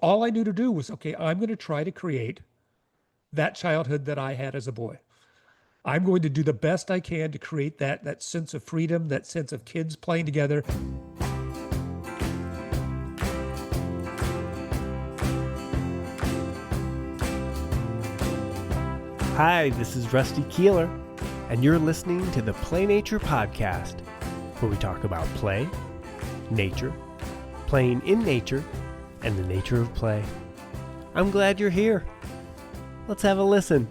All I knew to do was, okay, I'm going to try to create that childhood that I had as a boy. I'm going to do the best I can to create that sense of freedom, that sense of kids playing together. Hi, this is Rusty Keeler, and you're listening to the Play Nature Podcast, where we talk about play, nature, playing in nature, and the nature of play. I'm glad you're here. Let's have a listen.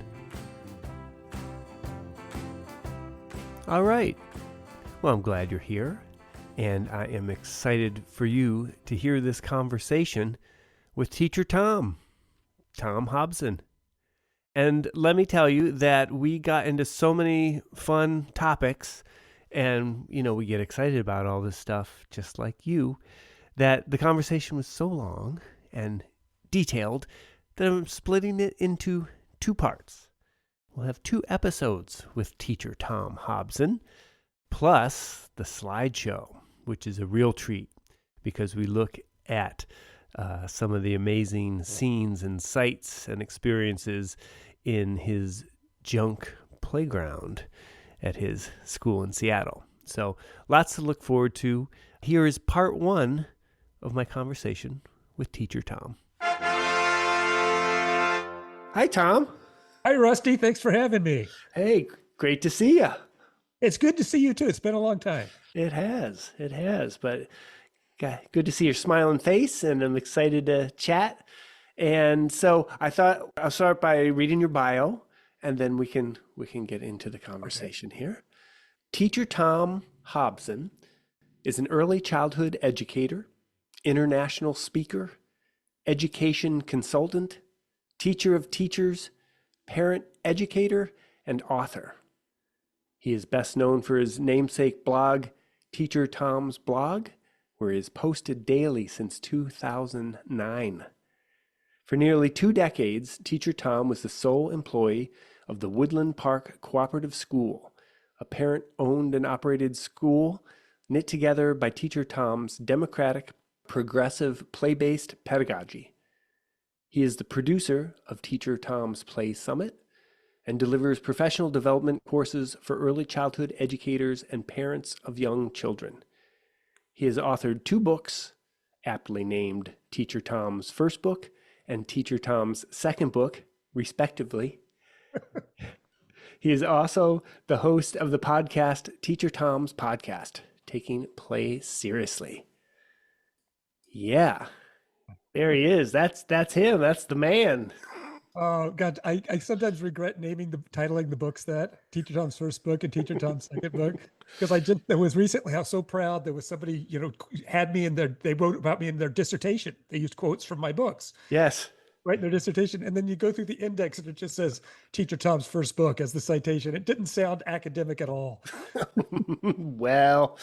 All right. Well, I'm glad you're here, and I am excited for you to hear this conversation with Teacher Tom Hobson. And let me tell you that we got into so many fun topics and, we get excited about all this stuff just like you, that the conversation was so long and detailed that I'm splitting it into two parts. We'll have 2 episodes with Teacher Tom Hobson, plus the slideshow, which is a real treat because we look at some of the amazing scenes and sights and experiences in his junk playground at his school in Seattle. So lots to look forward to. Here is part 1 of my conversation with Teacher Tom. Hi, Tom. Hi, Rusty. Thanks for having me. Hey, great to see you. It's good to see you too. It's been a long time. It has, but good to see your smiling face, and I'm excited to chat. And so I thought I'll start by reading your bio, and then we can get into the conversation here. Teacher Tom Hobson is an early childhood educator, international speaker, education consultant, teacher of teachers, parent educator, and author. He is best known for his namesake blog, Teacher Tom's Blog, where he has posted daily since 2009. For nearly 2 decades, Teacher Tom was the sole employee of the Woodland Park Cooperative School, a parent-owned and operated school knit together by Teacher Tom's democratic, progressive, play-based pedagogy. He is the producer of Teacher Tom's Play Summit and delivers professional development courses for early childhood educators and parents of young children. He has authored 2 books, aptly named Teacher Tom's First Book and Teacher Tom's Second Book, respectively. He is also the host of the podcast Teacher Tom's Podcast, Taking Play Seriously. Yeah, there he is. That's him. That's the man. Oh, God, I sometimes regret titling the books that Teacher Tom's First Book and Teacher Tom's Second Book, because there was recently, I was so proud, there was somebody, had me they wrote about me in their dissertation. They used quotes from my books. Yes. Right in their dissertation. And then you go through the index and it just says Teacher Tom's First Book as the citation. It didn't sound academic at all. Well,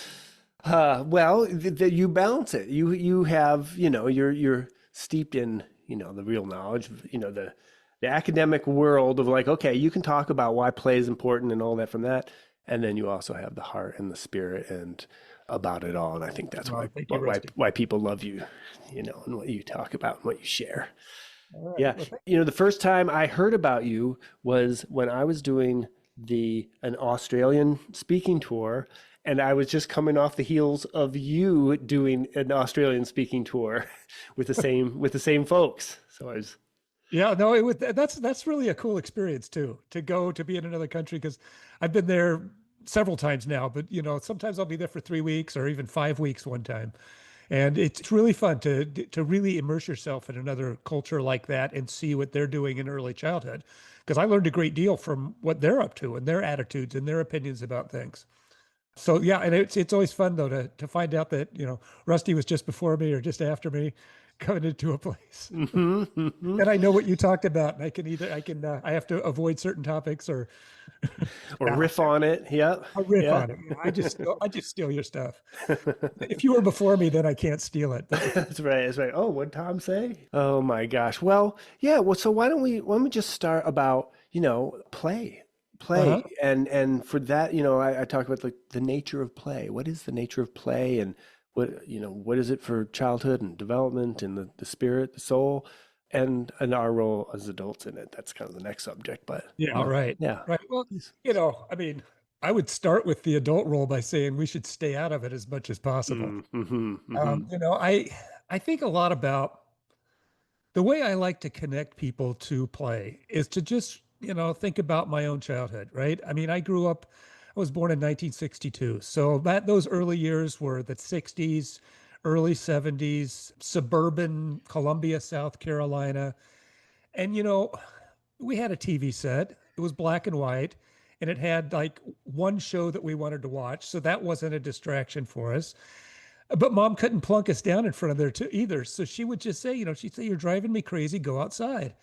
you balance it. You have, you're steeped in, the real knowledge, the academic world of like, okay, you can talk about why play is important and all that from that. And then you also have the heart and the spirit and about it all. And I think that's why people love you, and what you talk about and what you share. Right. Yeah. The first time I heard about you was when I was doing an Australian speaking tour, and I was just coming off the heels of you doing an Australian speaking tour with the same folks. So I was. Yeah, no, that's really a cool experience too, to go to be in another country, because I've been there several times now, but sometimes I'll be there for 3 weeks or even 5 weeks one time. And it's really fun to really immerse yourself in another culture like that and see what they're doing in early childhood, because I learned a great deal from what they're up to and their attitudes and their opinions about things. So yeah, and it's always fun though to find out that Rusty was just before me or just after me coming into a place. And I know what you talked about, and I have to avoid certain topics or riff on it. Yeah. I riff on it. I just steal your stuff. If you were before me, then I can't steal it. That's right. Oh, what'd Tom say? Oh my gosh. Well, yeah. Well, so why don't we just start about, play. Uh-huh. And for that, I talk about the nature of play. What is the nature of play, and what is it for childhood and development and the spirit, the soul, and our role as adults in it. That's kind of the next subject, but Yeah, right. yeah. Right. Well, I mean, I would start with the adult role by saying we should stay out of it as much as possible. Mm-hmm, mm-hmm, I think a lot about the way I like to connect people to play is to just, think about my own childhood, right? I mean, I was born in 1962. So those early years were the 60s, early 70s, suburban Columbia, South Carolina. And, we had a TV set. It was black and white, and it had like one show that we wanted to watch. So that wasn't a distraction for us. But mom couldn't plunk us down in front of there too either. So she would just say, she'd say, "You're driving me crazy. Go outside."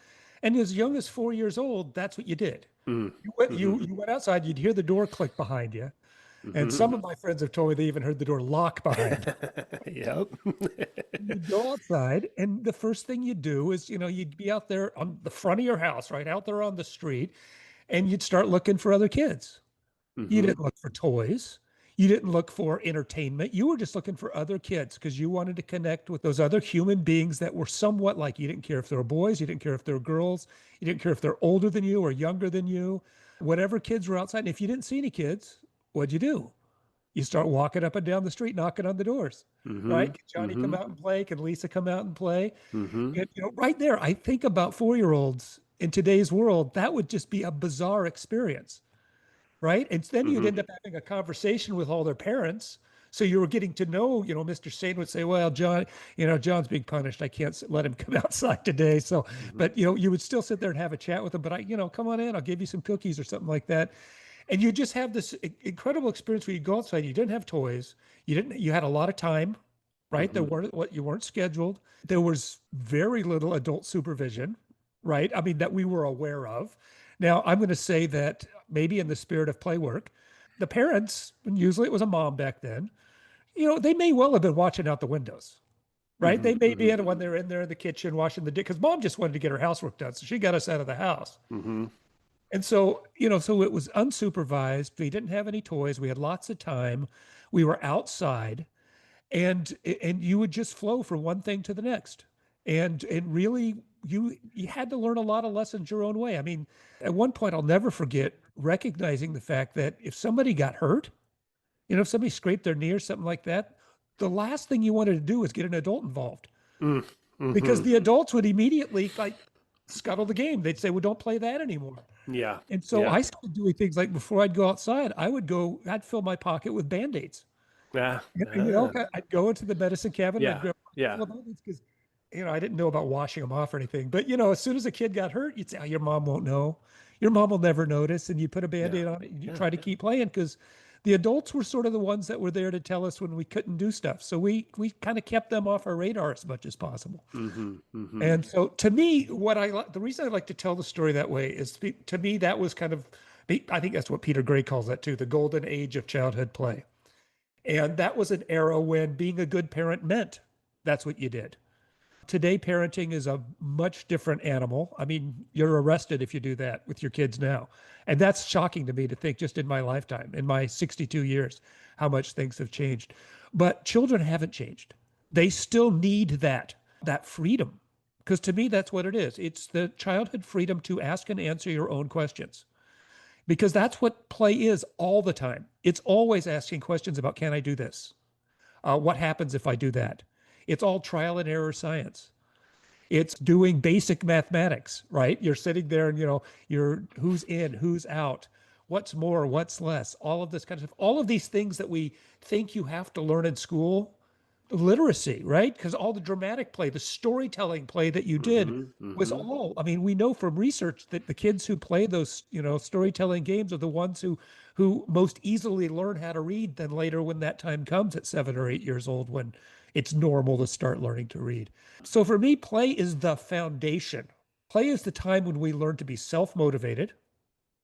And as young as 4 years old, that's what you did. mm-hmm, You went outside. You'd hear the door click behind you, and mm-hmm. some of my friends have told me they even heard the door lock behind you. Yep. You'd go outside, and the first thing you'd do is, you'd be out there on the front of your house, right out there on the street, and you'd start looking for other kids. You Mm-hmm, didn't look for toys. You didn't look for entertainment. You were just looking for other kids because you wanted to connect with those other human beings that were somewhat like you. Didn't care if they were boys. You didn't care if they were girls. You didn't care if they're older than you or younger than you. Whatever kids were outside. And if you didn't see any kids, what'd you do? You start walking up and down the street, knocking on the doors, mm-hmm, right? Can Johnny mm-hmm, come out and play? Can Lisa come out and play? mm-hmm. And, right there, I think about 4-year-olds in today's world, that would just be a bizarre experience, right? And then you'd Mm-hmm. end up having a conversation with all their parents. So you were getting to know, Mr. Sane would say, "Well, John, John's being punished. I can't let him come outside today." So, Mm-hmm. but, you would still sit there and have a chat with him. But come on in, I'll give you some cookies or something like that. And you just have this incredible experience where you go outside, you didn't have toys, you had a lot of time, right? Mm-hmm. You weren't scheduled. There was very little adult supervision, right? I mean, that we were aware of. Now, I'm going to say that maybe in the spirit of play work, the parents, and usually it was a mom back then, they may well have been watching out the windows, right? Mm-hmm. They may be Mm-hmm. in when they're in there in the kitchen washing the dish because mom just wanted to get her housework done. So she got us out of the house. Mm-hmm. And so, so it was unsupervised. We didn't have any toys. We had lots of time. We were outside and you would just flow from one thing to the next. And really you had to learn a lot of lessons your own way. I mean, at one point I'll never forget recognizing the fact that if somebody got hurt, if somebody scraped their knee or something like that, the last thing you wanted to do was get an adult involved because Mm-hmm. the adults would immediately like scuttle the game. They'd say, "Well, don't play that anymore." Yeah. And so Yeah. I started doing things like before I'd go outside, I'd fill my pocket with Band-Aids. Ah, And, ah, I'd go into the medicine cabinet, I'd yeah. grab a Yeah. couple of Band-Aids because, I didn't know about washing them off or anything. But, as soon as a kid got hurt, you'd say, "Oh, your mom won't know. Your mom will never notice." And you put a Yeah. Band-Aid on it and you Yeah. try to keep playing because the adults were sort of the ones that were there to tell us when we couldn't do stuff. So we kind of kept them off our radar as much as possible. Mm-hmm. Mm-hmm. And so to me, the reason I like to tell the story that way is to me, that was kind of, I think that's what Peter Gray calls that too, the golden age of childhood play. And that was an era when being a good parent meant that's what you did. Today, parenting is a much different animal. I mean, you're arrested if you do that with your kids now. And that's shocking to me to think just in my lifetime, in my 62 years, how much things have changed. But children haven't changed. They still need that freedom. Because to me, that's what it is. It's the childhood freedom to ask and answer your own questions. Because that's what play is all the time. It's always asking questions about, can I do this? What happens if I do that? It's all trial and error science. It's doing basic mathematics, right? You're sitting there and you're who's in, who's out, what's more, what's less, all of this kind of stuff. All of these things that we think you have to learn in school, literacy, right? Because all the dramatic play, the storytelling play that you did Mm-hmm. was Mm-hmm. all, I mean, we know from research that the kids who play those, storytelling games are the ones who most easily learn how to read than later when that time comes at 7 or 8 years old when it's normal to start learning to read. So for me, play is the foundation. Play is the time when we learn to be self-motivated,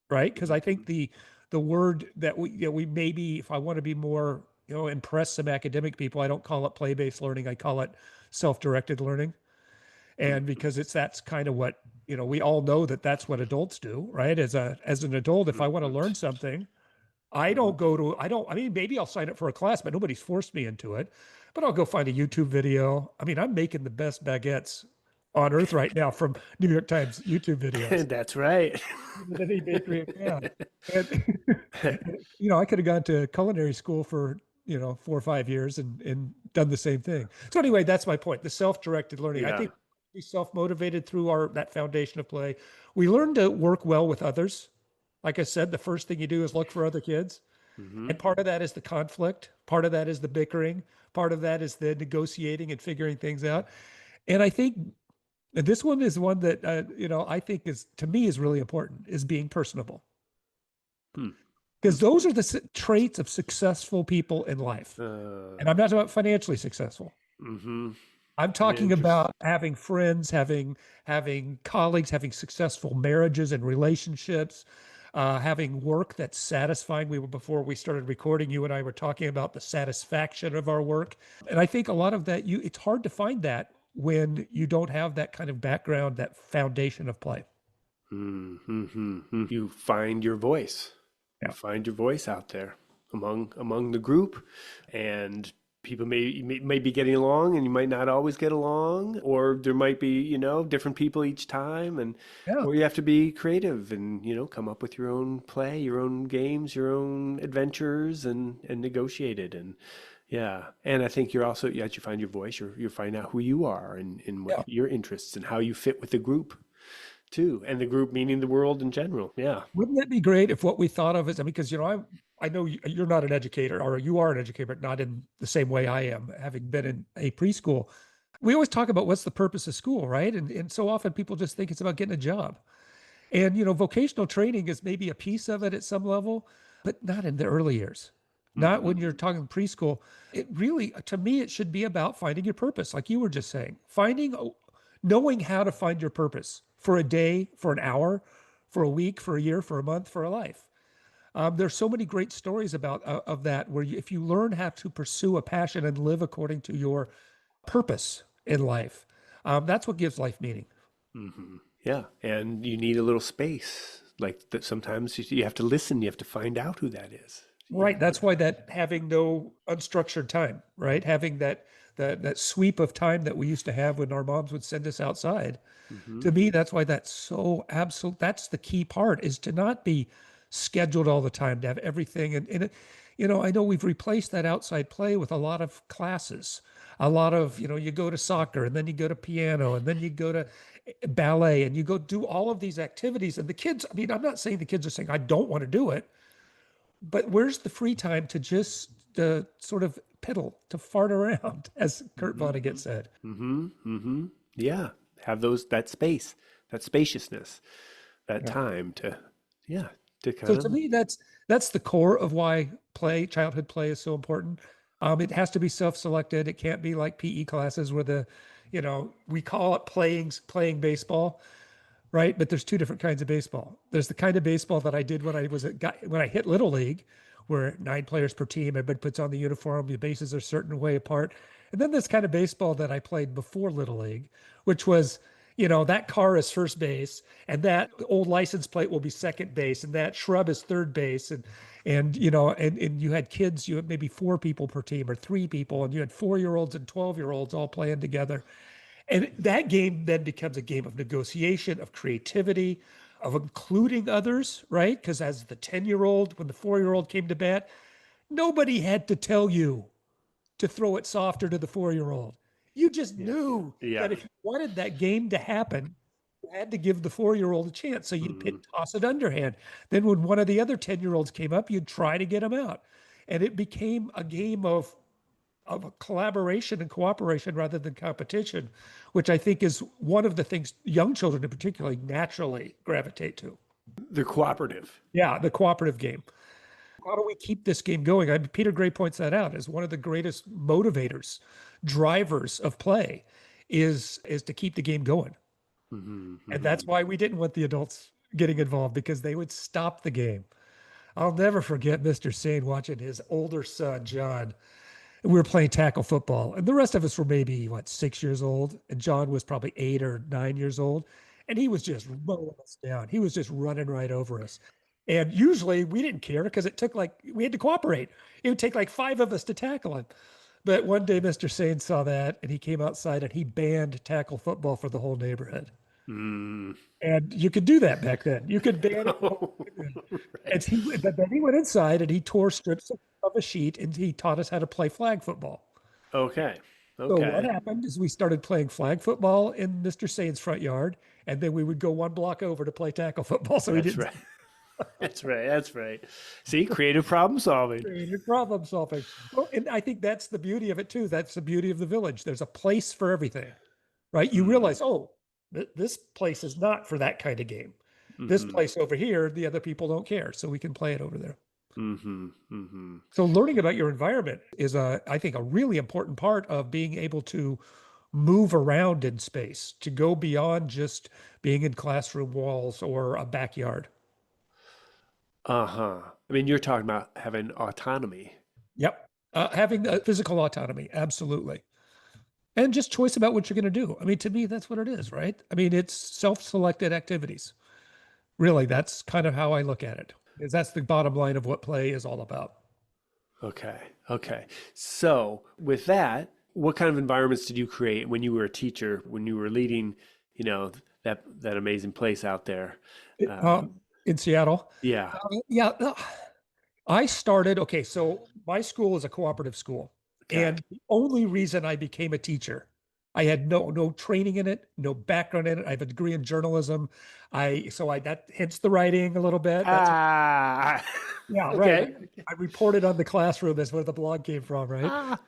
right? Because I think the word that we maybe, if I want to be more, impress some academic people, I don't call it play-based learning. I call it self-directed learning. And because that's kind of what, we all know that that's what adults do, right? As an adult, if I want to learn something, I mean, maybe I'll sign up for a class, but nobody's forced me into it. but I'll go find a YouTube video. I mean, I'm making the best baguettes on earth right now from New York Times YouTube videos That's right. than any bakery in town. And, I could have gone to culinary school for, 4 or 5 years and done the same thing. So anyway, that's my point. The self-directed learning. I Yeah. think we self-motivated through that foundation of play. We learn to work well with others. Like I said, the first thing you do is look for other kids. Hmm. And part of that is the conflict. Part of that is the bickering. Part of that is the negotiating and figuring things out. And I think this one is one that, I think to me is really important, is being personable. Hmm. Because those are the traits of successful people in life. And I'm not talking about financially successful. Mm-hmm. I'm talking about having friends, having colleagues, having successful marriages and relationships, having work that's satisfying. Before we started recording, you and I were talking about the satisfaction of our work. And I think a lot of that, it's hard to find that when you don't have that kind of background, that foundation of play. Mm-hmm. You find your voice. Yeah. You find your voice out there among the group, and people may be getting along, and you might not always get along, or there might be different people each time, and Yeah. or you have to be creative and come up with your own play, your own games, your own adventures, and negotiate it. And yeah, and I think you're also, as you find your voice, you're finding out who you are and what Yeah. your interests and how you fit with the group too, and the group meaning the world in general. Yeah. Wouldn't that be great if what we thought of as, I mean, because I know you're not an educator, or you are an educator, but not in the same way I am, having been in a preschool. We always talk about what's the purpose of school, right? And so often people just think it's about getting a job. And vocational training is maybe a piece of it at some level, but not in the early years. Not when you're talking preschool. It really, to me, it should be about finding your purpose, like you were just saying. Knowing how to find your purpose for a day, for an hour, for a week, for a year, for a month, for a life. There's so many great stories about of that, where if you learn how to pursue a passion and live according to your purpose in life, that's what gives life meaning. Hmm. Yeah, and you need a little space. Like that, sometimes you have to listen. You have to find out who that is. Right. That's why that having no unstructured time, right? Having that sweep of time that we used to have when our moms would send us outside. Hmm. To me, that's why that's so absolute. That's the key part, is to not be scheduled all the time, to have everything. I know we've replaced that outside play with a lot of classes. A lot of, you go to soccer, and then you go to piano, and then you go to ballet, and you go do all of these activities. And the kids, I mean, I'm not saying the kids are saying, I don't want to do it, but where's the free time to just sort of piddle, to fart around, as Kurt Vonnegut said? Hmm. Hmm. Yeah, have that space, that spaciousness, that Yeah. time to, yeah, to So kind to of, me, that's the core of why childhood play is so important. It has to be self-selected. It can't be like PE classes where we call it playing baseball, right? But there's two different kinds of baseball. There's the kind of baseball that I did when I hit Little League, where 9 players per team, everybody puts on the uniform, the bases are a certain way apart. And then this kind of baseball that I played before Little League, which was, that car is first base, and that old license plate will be second base, and that shrub is third base. And you had kids, you had maybe 4 people per team or 3 people, and you had 4-year-olds and 12-year-olds all playing together. And that game then becomes a game of negotiation, of creativity, of including others, right? Because as the 10-year-old, when the 4-year-old came to bat, nobody had to tell you to throw it softer to the 4-year-old. You just yeah, knew yeah. that if you wanted that game to happen, you had to give the 4-year-old a chance. So you'd Hmm. toss it underhand. Then when one of the other 10-year-olds came up, you'd try to get him out. And it became a game of a collaboration and cooperation rather than competition, which I think is one of the things young children in particular naturally gravitate to. They're cooperative. Yeah, the cooperative game. How do we keep this game going? Peter Gray points that out as one of the greatest motivators, drivers of play, is to keep the game going. Hmm. And Hmm. that's why we didn't want the adults getting involved, because they would stop the game. I'll never forget Mr. Sane watching his older son, John. We were playing tackle football, and the rest of us were maybe, 6 years old, and John was probably 8 or 9 years old, and he was just mowing us down. He was just running right over us. And usually we didn't care because we had to cooperate. It would take like 5 of us to tackle him. But one day, Mr. Sane saw that and he came outside and he banned tackle football for the whole neighborhood. Mm. And you could do that back then. You could ban it for the whole neighborhood. Right. But then he went inside and he tore strips of a sheet and he taught us how to play flag football. Okay. So what Okay. happened is we started playing flag football in Mr. Sane's front yard, and then we would go one block over to play tackle football. So he That's didn't right. That's right. That's right. See, creative problem solving. creative problem solving. Well, and I think that's the beauty of it too. That's the beauty of the village. There's a place for everything, right? You Mm. realize, oh, this place is not for that kind of game. This Mm-hmm. place over here, the other people don't care, so we can play it over there. Mm-hmm. Mm-hmm. So learning about your environment is I think, a really important part of being able to move around in space, to go beyond just being in classroom walls or a backyard. Uh-huh. I mean, you're talking about having autonomy. Yep. Having physical autonomy, absolutely. And just choice about what you're going to do. I mean, to me, that's what it is, right? I mean, it's self-selected activities. Really, that's kind of how I look at it. Is that's the bottom line of what play is all about. Okay. Okay. So with that, what kind of environments did you create when you were a teacher, when you were leading, that amazing place out there? Uh, In Seattle. yeah. Yeah, I started, okay, so my school is a cooperative school. Okay. And the only reason I became a teacher, I had no training in it, no background in it. I have a degree in journalism. That hence the writing a little bit. That's Ah. yeah, right. Okay. I reported on the classroom is where the blog came from, right? Ah.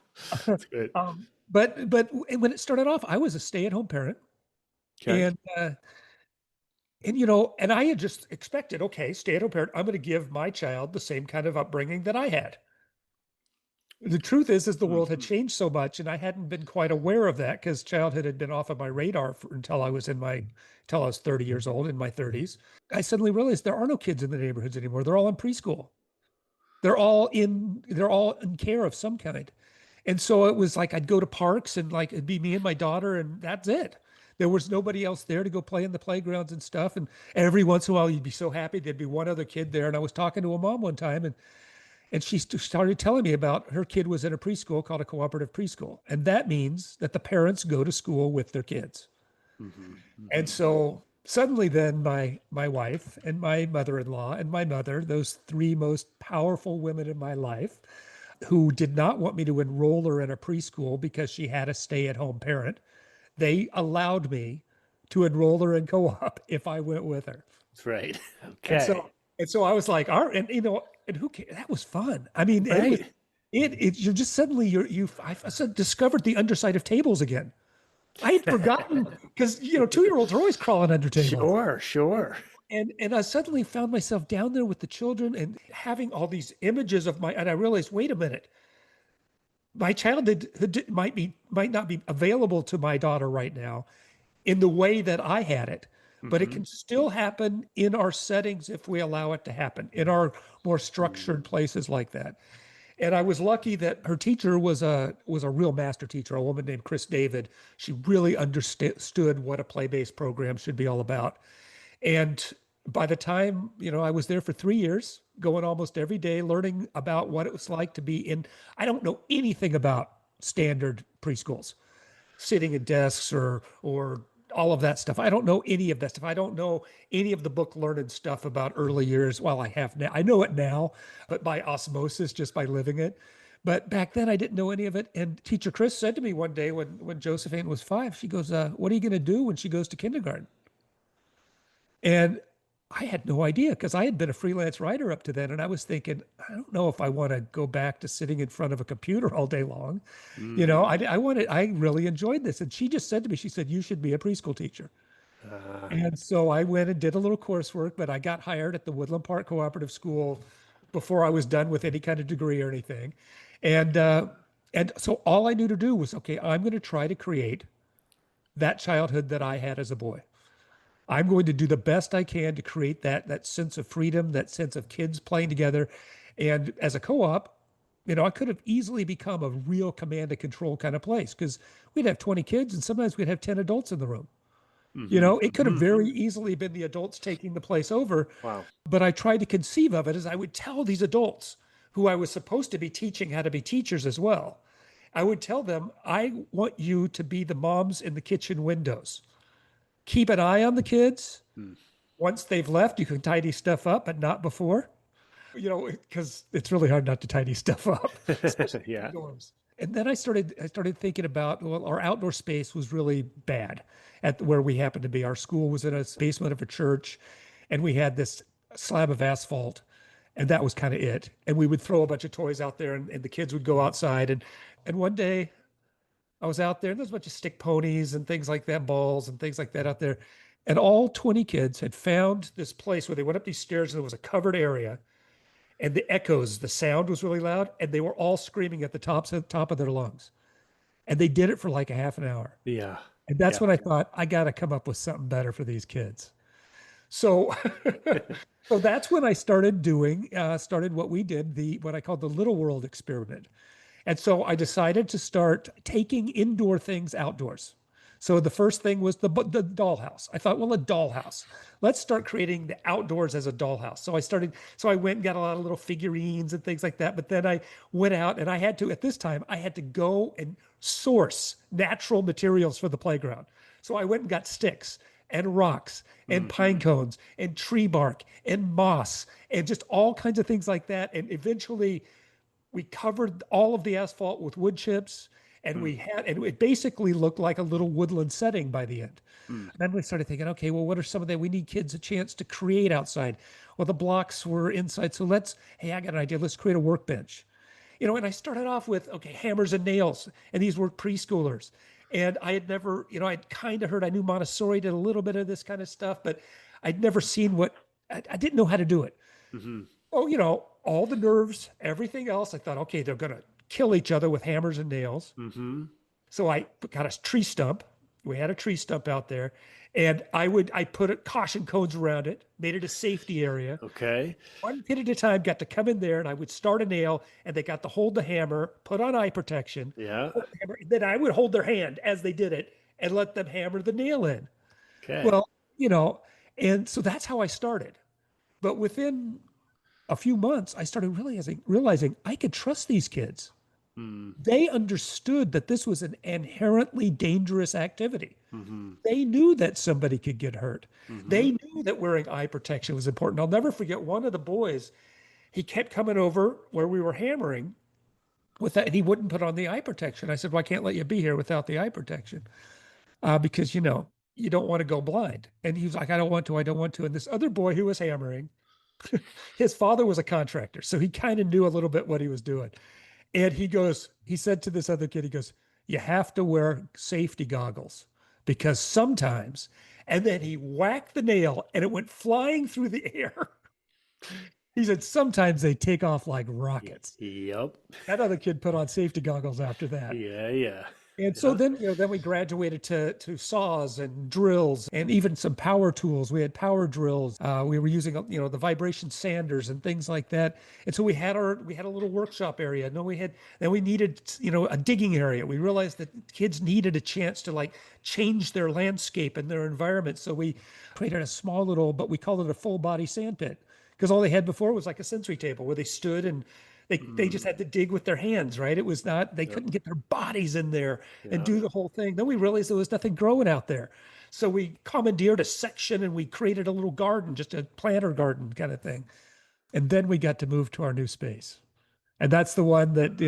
That's good. But when it started off, I was a stay-at-home parent, Okay. and and I had just expected, okay, stay-at-home parent, I'm going to give my child the same kind of upbringing that I had. The truth is the world had Mhm. changed so much, and I hadn't been quite aware of that because childhood had been off of my radar until I was 30 years old, in my 30s. I suddenly realized there are no kids in the neighborhoods anymore. They're all in preschool. They're all in care of some kind. And so it was like I'd go to parks and like it'd be me and my daughter, and that's it. There was nobody else there to go play in the playgrounds and stuff. And every once in a while, you'd be so happy there'd be one other kid there. And I was talking to a mom one time, and she started telling me about her kid was in a preschool called a cooperative preschool. And that means that the parents go to school with their kids. Mhm. And Mhm. so suddenly then my wife and my mother-in-law and my mother, those three most powerful women in my life, who did not want me to enroll her in a preschool because she had a stay-at-home parent, they allowed me to enroll her in co-op if I went with her. That's right. And Okay. so and so I was like, all right, and who cares? That was fun. I mean, Right. you're just suddenly I discovered the underside of tables again. I had forgotten because 2-year-olds are always crawling under tables. Sure. Sure. And I suddenly found myself down there with the children and having all these images and I realized, wait a minute, my childhood might not be available to my daughter right now in the way that I had it, but it Hmm. can still happen in our settings if we allow it to happen in our more structured places like that. And I was lucky that her teacher was a real master teacher, a woman named Chris David. She really understood what a play-based program should be all about. And by the time, I was there for 3 years, going almost every day, learning about what it was like to be in, I don't know anything about standard preschools, sitting at desks or all of that stuff. I don't know any of that stuff. I don't know any of the book learned stuff about early years. Well, I have now. I know it now, but by osmosis, just by living it. But back then, I didn't know any of it. And teacher Chris said to me one day when Josephine was 5, she goes, "What are you going to do when she goes to kindergarten?" And I had no idea because I had been a freelance writer up to then. And I was thinking, I don't know if I want to go back to sitting in front of a computer all day long. Hmm. I really enjoyed this. And she just said to me, she said, you should be a preschool teacher. Uh, And so I went and did a little coursework, but I got hired at the Woodland Park Cooperative School before I was done with any kind of degree or anything. And, uh, and so all I knew to do was, okay, I'm going to try to create that childhood that I had as a boy. I'm going to do the best I can to create that sense of freedom, that sense of kids playing together. And as a co-op, I could have easily become a real command and control kind of place because we'd have 20 kids and sometimes we'd have 10 adults in the room. hmm. It could have Hmm. very easily been the adults taking the place over. Wow. But I tried to conceive of it as I would tell these adults who I was supposed to be teaching how to be teachers as well. I would tell them, I want you to be the moms in the kitchen windows. Keep an eye on the kids. Mm. Once they've left, you can tidy stuff up, but not before. Because it's really hard not to tidy stuff up, especially Yeah. dorms. And then I started thinking about, well, our outdoor space was really bad at where we happened to be. Our school was in a basement of a church, and we had this slab of asphalt, and that was kind of it. And we would throw a bunch of toys out there, and the kids would go outside. And one day I was out there, and there's a bunch of stick ponies and things like that, balls and things like that out there. And all 20 kids had found this place where they went up these stairs, and there was a covered area, and the echoes, the sound was really loud, and they were all screaming at the top of their lungs. And they did it for like a half an hour. Yeah. And that's Yeah. when I thought, I got to come up with something better for these kids. So, so that's when I started what we did, what I called the Little World experiment. And so I decided to start taking indoor things outdoors. So the first thing was the dollhouse. I thought, well, a dollhouse. Let's start creating the outdoors as a dollhouse. So I went and got a lot of little figurines and things like that. But then I went out and at this time, I had to go and source natural materials for the playground. So I went and got sticks and rocks and pine cones and tree bark and moss and just all kinds of things like that. And eventually we covered all of the asphalt with wood chips, and and it basically looked like a little woodland setting by the end. And then we started thinking, okay, well, what are some of that? We need kids a chance to create outside. Well, the blocks were inside. So hey, I got an idea. Let's create a workbench. And I started off with, okay, hammers and nails. And these were preschoolers. And I had never, I'd kind of heard, I knew Montessori did a little bit of this kind of stuff, but I'd never seen I didn't know how to do it. Hmm. Oh, all the nerves, everything else. I thought, okay, they're going to kill each other with hammers and nails. Hmm. So I got a tree stump. We had a tree stump out there, and I put caution cones around it, made it a safety area. Okay. One kid at a time got to come in there, and I would start a nail, and they got to hold the hammer, put on eye protection. Yeah. Then I would hold their hand as they did it and let them hammer the nail in. Okay. Well, and so that's how I started. But within a few months, I started realizing I could trust these kids. Mm. They understood that this was an inherently dangerous activity. Hmm. They knew that somebody could get hurt. Hmm. They knew that wearing eye protection was important. I'll never forget one of the boys. He kept coming over where we were hammering with that, and he wouldn't put on the eye protection. I said, well, I can't let you be here without the eye protection because, you don't want to go blind. And he was like, I don't want to. I don't want to. And this other boy who was hammering, his father was a contractor. So he kind of knew a little bit what he was doing. And he said to this other kid, he goes, you have to wear safety goggles because sometimes, and then he whacked the nail and it went flying through the air. He said, sometimes they take off like rockets. Yep. That other kid put on safety goggles after that. Yeah. Yeah. And so then we graduated to saws and drills and even some power tools. We had power drills. We were using the vibration sanders and things like that. And so we had a little workshop area. Then we needed a digging area. We realized that kids needed a chance to change their landscape and their environment. So we created a small little, but we called it a full body sand pit because all they had before was like a sensory table where they stood and they just had to dig with their hands, right? It was not, they couldn't get their bodies in there and do the whole thing. Then we realized there was nothing growing out there. So we commandeered a section and we created a little garden, just a planter garden kind of thing. And then we got to move to our new space. And that's the one that,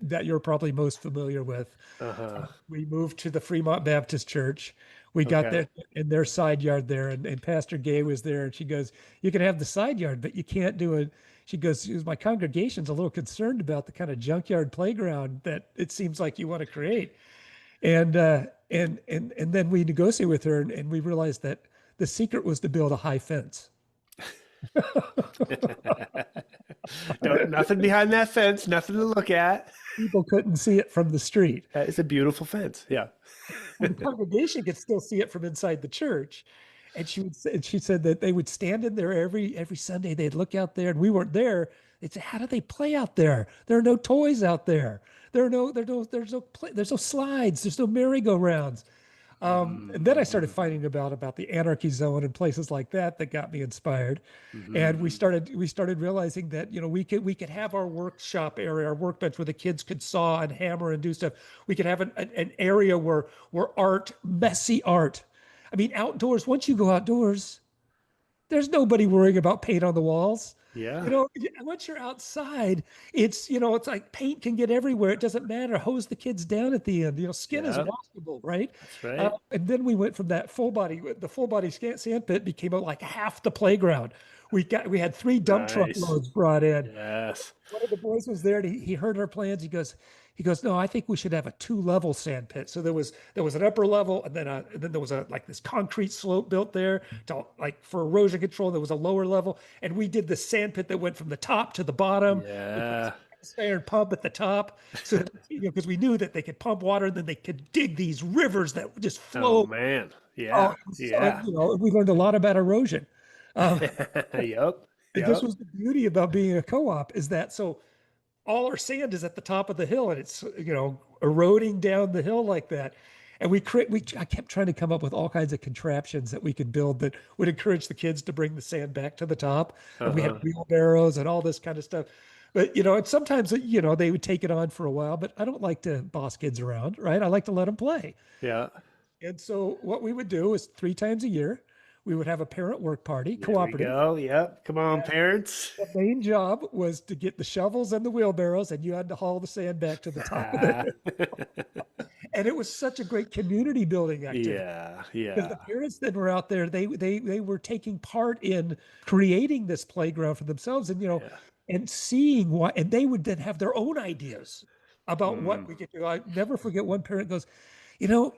that you're probably most familiar with. Uh-huh. We moved to the Fremont Baptist Church. We got there in their side yard there, and Pastor Gay was there, and she goes, you can have the side yard, but you can't do it. She goes, my congregation's a little concerned about the kind of junkyard playground that it seems like you want to create. And then we negotiated with her, and we realized that the secret was to build a high fence. Nothing behind that fence, nothing to look at. People couldn't see it from the street. It's a beautiful fence. Yeah. The congregation could still see it from inside the church. And she said that they would stand in there every Sunday. They'd look out there, and we weren't there. They'd say, "How do they play out there? There are no toys out there. There's no slides. There's no merry-go-rounds." And then I started Mm-hmm. finding about the anarchy zone and places like that that got me inspired. And we Mm-hmm. started realizing that, we could have our workshop area, our workbench where the kids could saw and hammer and do stuff. We could have an area where art, messy art. I mean, outdoors, once you go outdoors, there's nobody worrying about paint on the walls. Yeah. Once you're outside, it's like paint can get everywhere. It doesn't matter. Hose the kids down at the end. Skin is Yeah. washable, right? That's right. And then we went from that the full body sand pit became like half the playground. We had 3 dump truck Nice. loads brought in. Yes. One of the boys was there, and he heard our plans. He goes, no, I think we should have a 2-level sand pit. So there was an upper level, and then there was like this concrete slope built there to like for erosion control. There was a lower level, and we did the sand pit that went from the top to the bottom. We put Yeah. a iron pump at the top, so that, because we knew that they could pump water, and then they could dig these rivers that would just Oh flow. man. Oh, Yeah. so, Yeah. we learned a lot about erosion. Um, Yep. and this Yep. was the beauty about being a co-op, is that so all our sand is at the top of the hill, and it's eroding down the hill like that. And I kept trying to come up with all kinds of contraptions that we could build that would encourage the kids to bring the sand back to the top. And we had Uh-huh. wheelbarrows and all this kind of stuff. But and sometimes they would take it on for a while. But I don't like to boss kids around, right? I like to let them play. Yeah. And so what we would do is 3 times a year, we would have a parent work party, There we cooperative. go. Yep. Come on, parents. The main job was to get the shovels and the wheelbarrows, and you had to haul the sand back to the top of the hill. And it was such a great community building activity Yeah. because the Yeah. parents that were out there, they were taking part in creating this playground for themselves, Yeah. and seeing what, and they would then have their own ideas about what Mm. we could do. I never forget one parent goes,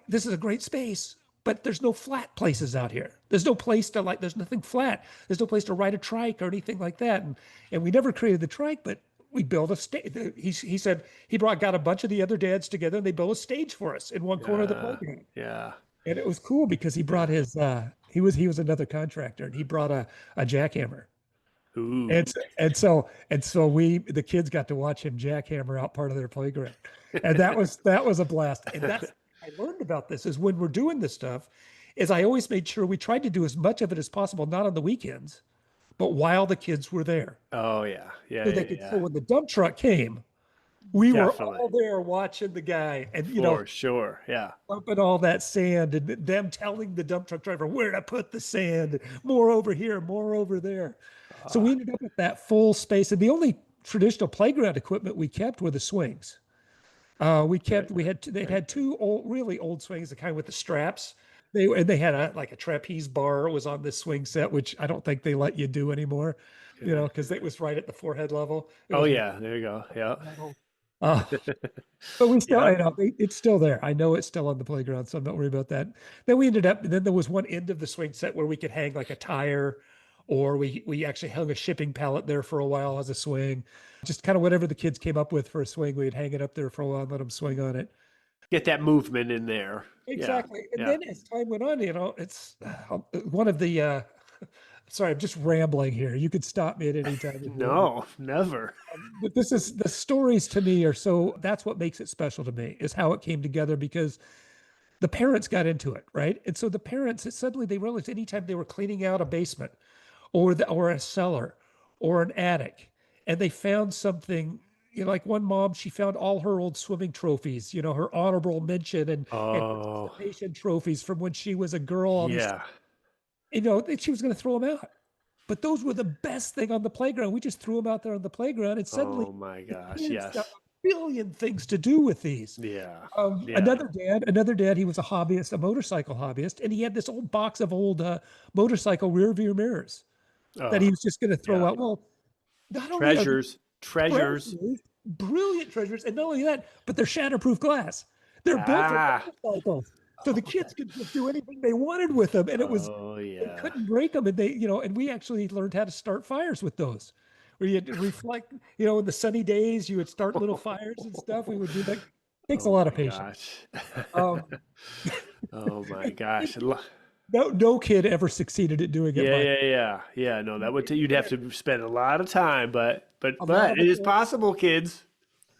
this is a great space, but there's no flat places out here. There's no place to there's nothing flat. There's no place to ride a trike or anything like that. And we never created the trike, but we built a stage. He said got a bunch of the other dads together, and they built a stage for us in one corner of the Yeah. playground. Yeah. And it was cool because he brought his he was another contractor, and he brought a jackhammer. Ooh. And so the kids got to watch him jackhammer out part of their playground. And that was a blast. And that's I learned about this is when we're doing this stuff, is I always made sure we tried to do as much of it as possible, not on the weekends, but while the kids were there. Oh yeah. Yeah. So Yeah. so Yeah. when the dump truck came, we were Definitely. all there watching the guy, and For sure. Yeah. dumping all that sand, and them telling the dump truck driver where to put the sand, more over here, more over there. So we Ah, ended up with that full space, and the only traditional playground equipment we kept were the swings. right. They Right. had 2 really old swings, the kind with the straps. They had a trapeze bar was on this swing set, which I don't think they let you do anymore, Yeah. because it was right at the forehead level. It Oh was yeah. There you go. Yeah. metal. Uh, but we still, Yep. it's still there. I know it's still on the playground, so I'm not worried about that. Then there was one end of the swing set where we could hang like a tire, or we actually hung a shipping pallet there for a while as a swing. Just kind of whatever the kids came up with for a swing, we'd hang it up there for a while and let them swing on it. Get that movement in there. Yeah. Exactly. And Yeah. then as time went on, it's one of the sorry, I'm just rambling here. You could stop me at any time if you want. No, never. But this is the stories to me are so that's what makes it special to me is how it came together because the parents got into it, right? And so the parents suddenly they realized anytime they were cleaning out a basement or a cellar or an attic and they found something, like one mom, she found all her old swimming trophies, her honorable mention and Oh, participation trophies from when she was a girl on this, yeah. that she was going to throw them out. But those were the best thing on the playground. We just threw them out there on the playground, and suddenly Oh my the gosh. kids got Yes. a billion things to do with these. Yeah. Yeah. Another dad, he was a hobbyist, a motorcycle hobbyist, and he had this old box of old motorcycle rear view mirrors that Oh, he was just going to throw yeah. out. Well, not only are they Treasures. Treasures. treasures, brilliant treasures, and not only that, but they're shatterproof glass. They're built for Ah. motorcycles, so the kids could just do anything they wanted with them, and Oh they yeah. couldn't break them, and and we actually learned how to start fires with those, where you had to reflect, in the sunny days, you would start little fires and stuff. We would do that. Takes a Oh lot my of patience. gosh. Um, Oh my gosh. no kid ever succeeded at doing it Yeah, by yeah, yeah. Yeah, no, that would you'd have to spend a lot of time, but a lot of it is it. possible, kids.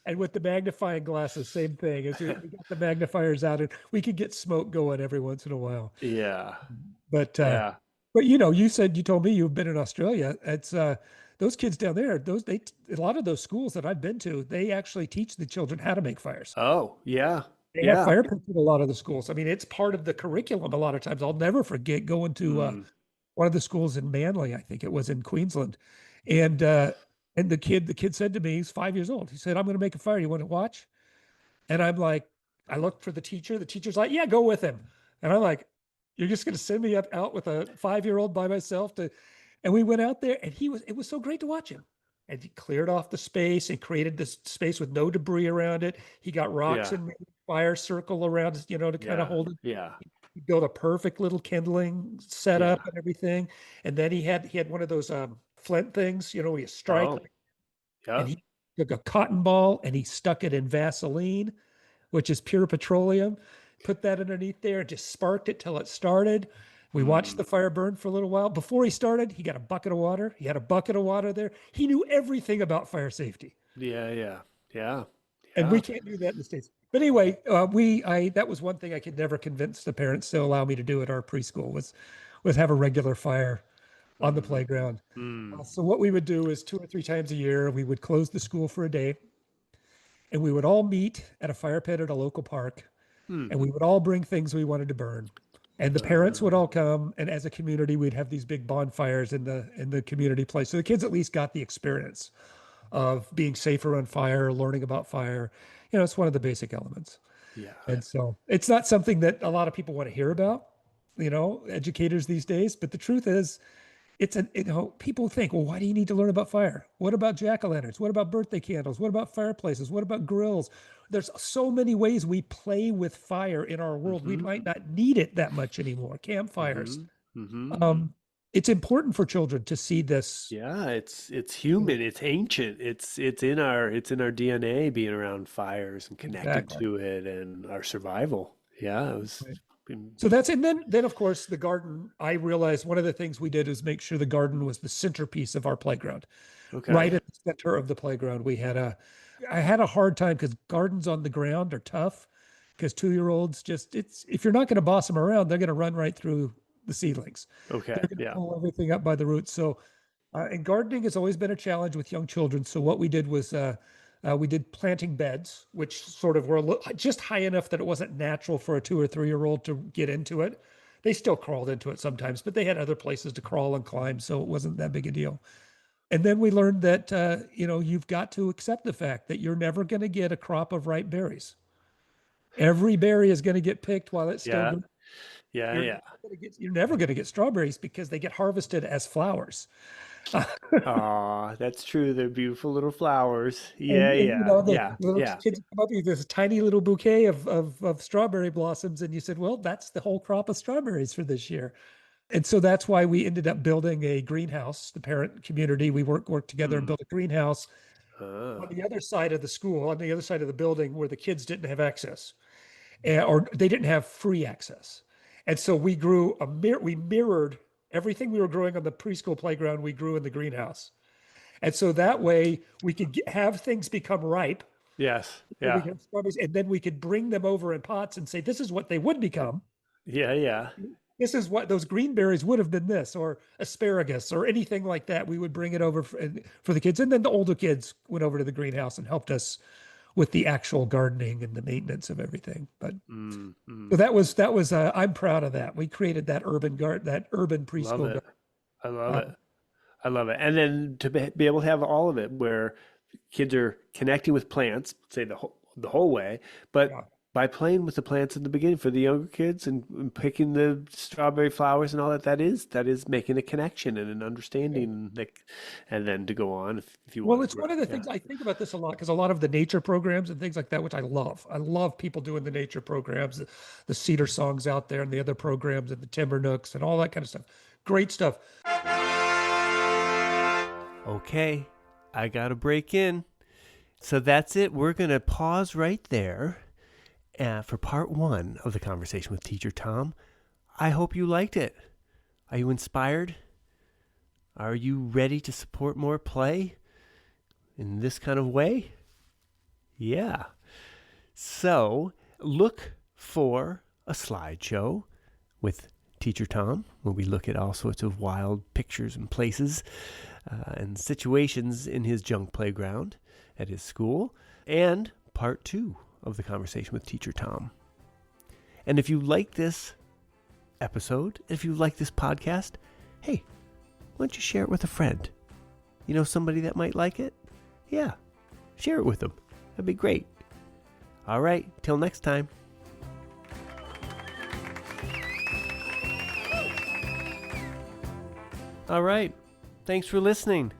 And with the magnifying glasses, same thing. As we got the magnifiers out, and we could get smoke going every once in a while. Yeah. But Yeah. you told me you've been in Australia. It's those kids down there. A lot of those schools that I've been to, they actually teach the children how to make fires. Oh, yeah. They have Yeah. fire pits in a lot of the schools. I mean, it's part of the curriculum a lot of times. I'll never forget going to Mm. one of the schools in Manly, I think it was in Queensland. And the kid said to me, he's 5 years old. He said, "I'm going to make a fire. You want to watch?" And I'm like, I looked for the teacher. The teacher's like, "Yeah, go with him." And I'm like, "You're just going to send me out with a 5-year-old by myself to?" And we went out there, and it was so great to watch him. And he cleared off the space and created this space with no debris around it. He got rocks Yeah. and made a fire circle around, to kind of Yeah. hold it. Yeah. He built a perfect little kindling setup Yeah. and everything. And then he had one of those flint things, where you strike, Oh, and yep. he took a cotton ball and he stuck it in Vaseline, which is pure petroleum, put that underneath there and just sparked it till it started. We watched Mm. the fire burn for a little while. Before he started, he got a bucket of water. He had a bucket of water there. He knew everything about fire safety. Yeah. Yeah. Yeah. And we Yeah. can't do that in the States. But anyway, that was one thing I could never convince the parents to allow me to do at our preschool was have a regular fire on the Mm. playground. Mm. So what we would do is 2 or 3 times a year, we would close the school for a day, and we would all meet at a fire pit at a local park, Mm. and we would all bring things we wanted to burn. And the parents would all come, and as a community, we'd have these big bonfires in the community place. So the kids at least got the experience of being safer on fire, learning about fire. It's one of the basic elements. Yeah. And so it's not something that a lot of people want to hear about, educators these days. But the truth is, people think, well, why do you need to learn about fire? What about jack-o'-lanterns? What about birthday candles? What about fireplaces? What about grills? There's so many ways we play with fire in our world. We Mm-hmm. might not need it that much anymore. Campfires. Mm-hmm. Mm-hmm. It's important for children to see this. Yeah, it's human, it's ancient, it's in our DNA being around fires and connected Exactly. to it and our survival. Yeah, it was Right. been- So and then of course the garden. I realized one of the things we did is make sure the garden was the centerpiece of our playground. okay. Right at the center of the playground, I had a hard time because gardens on the ground are tough because 2-year-olds if you're not going to boss them around, they're going to run right through the seedlings. Okay. They're going to Yeah. pull everything up by the roots. So, and gardening has always been a challenge with young children. So what we did was we did planting beds, which sort of were just high enough that it wasn't natural for a 2 or 3-year-old to get into it. They still crawled into it sometimes, but they had other places to crawl and climb, so it wasn't that big a deal. And then we learned that you've got to accept the fact that you're never going to get a crop of ripe berries. Every berry is going to get picked while it's still Yeah. green. Yeah, You're yeah. never you're never going to get strawberries because they get harvested as flowers. Aw, that's true. They're beautiful little flowers. Yeah, And yeah, the yeah, little yeah. kids come up with this tiny little bouquet of strawberry blossoms, and you said, "Well, that's the whole crop of strawberries for this year." And so that's why we ended up building a greenhouse. The parent community, we worked together and Hmm. built a greenhouse on Ah, the other side of the school, on the other side of the building, where the kids didn't have access, or they didn't have free access. And so we mirrored everything we were growing on the preschool playground. We grew in the greenhouse, and so that way we could have things become ripe. yes. And we Yeah. could have strawberries, and then we could bring them over in pots and say, "This is what they would become. Yeah, yeah. This is what those green berries would have been, this or asparagus or anything like that." We would bring it over for the kids, and then the older kids went over to the greenhouse and helped us with the actual gardening and the maintenance of everything. But Mm, so mm. that was I'm proud of that. We created that urban Love preschool it. garden. I love Uh, it. I love it. And then to be able to have all of it where kids are connecting with plants, say the whole way, but yeah, by playing with the plants in the beginning for the younger kids and picking the strawberry flowers and all that, that is making a connection and an yeah. understanding and then to go on if you Well, want to it's grow. one of the Yeah. things I think about this a lot because a lot of the nature programs and things like that, which I love. I love people doing the nature programs, the Cedar Songs out there, and the other programs, and the Timber Nooks, and all that kind of stuff. Great stuff. Okay, I got to break in. So that's it. We're going to pause right there for part one of the conversation with Teacher Tom. I hope you liked it. Are you inspired? Are you ready to support more play in this kind of way? Yeah. So look for a slideshow with Teacher Tom, where we look at all sorts of wild pictures and places and situations in his junk playground at his school, and part 2 of the conversation with Teacher Tom. And if you like this episode, if you like this podcast, hey, why don't you share it with a friend? You know somebody that might like it? Yeah, share it with them. That'd be great. All right, till next time. All right, thanks for listening.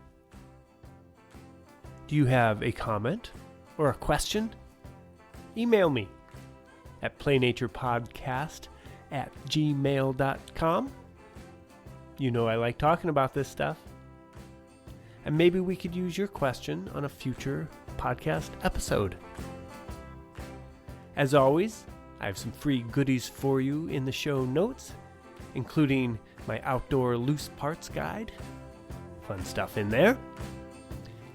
Do you have a comment or a question? Email me at playnaturepodcast@gmail.com. You know I like talking about this stuff. And maybe we could use your question on a future podcast episode. As always, I have some free goodies for you in the show notes, including my outdoor loose parts guide. Fun stuff in there.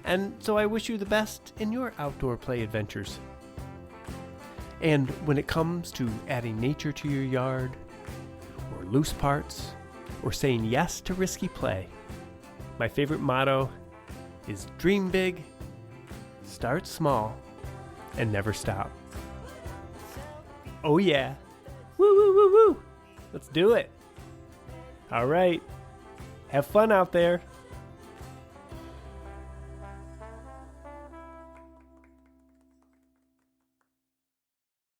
And so I wish you the best in your outdoor play adventures. And when it comes to adding nature to your yard, or loose parts, or saying yes to risky play, my favorite motto is dream big, start small, and never stop. Oh yeah. Woo, woo, woo, woo. Let's do it. All right. Have fun out there.